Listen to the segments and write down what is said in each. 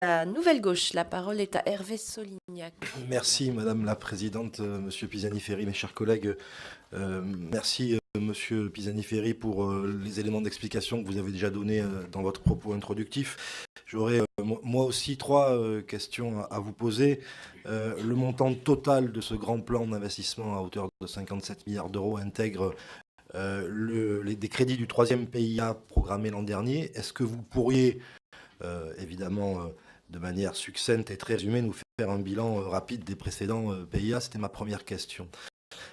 la Nouvelle Gauche. La parole est à Hervé Solignac. Merci Madame la Présidente, Monsieur Pisani-Ferry, mes chers collègues. Merci Monsieur Pisani-Ferry pour les éléments d'explication que vous avez déjà donnés dans votre propos introductif. J'aurais moi aussi trois questions à vous poser. Le montant total de ce grand plan d'investissement à hauteur de 57 milliards d'euros intègre des crédits du troisième PIA programmé l'an dernier. Est-ce que vous pourriez, évidemment, de manière succincte et très résumée, nous faire un bilan rapide des précédents PIA? C'était ma première question.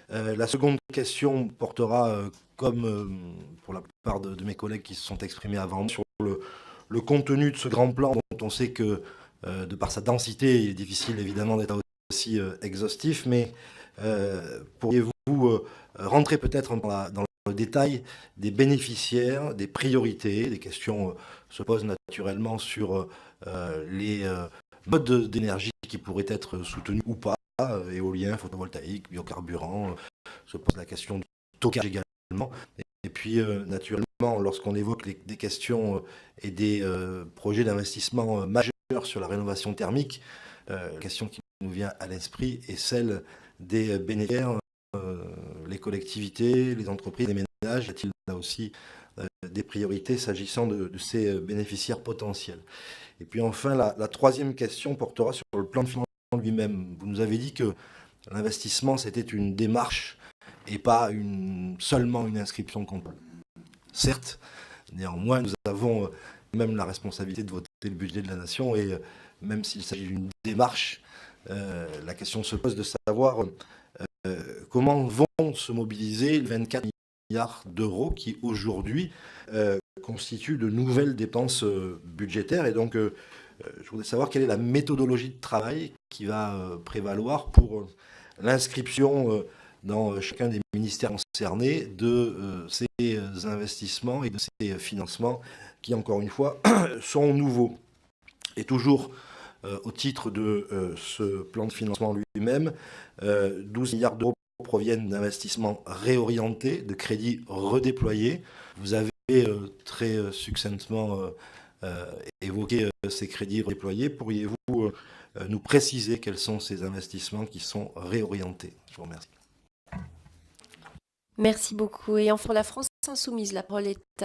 La seconde question portera, comme pour la plupart de mes collègues qui se sont exprimés avant moi, sur le contenu de ce grand plan dont on sait que, de par sa densité, il est difficile évidemment d'être aussi exhaustif, mais pourriez-vous rentrer peut-être dans le détail des bénéficiaires, des priorités? Des questions se posent naturellement sur les modes d'énergie qui pourraient être soutenus ou pas, éolien, photovoltaïque, biocarburant, se pose la question du stockage également. Et puis, naturellement, lorsqu'on évoque des questions et des projets d'investissement majeurs sur la rénovation thermique, la question qui nous vient à l'esprit est celle des bénéficiaires, les collectivités, les entreprises, les ménages. Y a-t-il là aussi des priorités s'agissant de ces bénéficiaires potentiels? Et puis enfin, la troisième question portera sur le plan de financement lui-même. Vous nous avez dit que l'investissement, c'était une démarche et pas seulement une inscription comptable. Certes, néanmoins, nous avons même la responsabilité de voter le budget de la nation, et même s'il s'agit d'une démarche, la question se pose de savoir comment vont se mobiliser les 24 milliards d'euros qui aujourd'hui constituent de nouvelles dépenses budgétaires. Et donc, je voudrais savoir quelle est la méthodologie de travail qui va prévaloir pour l'inscription dans chacun des ministères concernés de ces investissements et de ces financements qui, encore une fois, sont nouveaux. Et toujours au titre de ce plan de financement lui-même, 12 milliards d'euros proviennent d'investissements réorientés, de crédits redéployés. Vous avez très succinctement évoqué ces crédits redéployés. Pourriez-vous nous préciser quels sont ces investissements qui sont réorientés? Je vous remercie. Merci beaucoup. Et enfin, la France insoumise, la parole est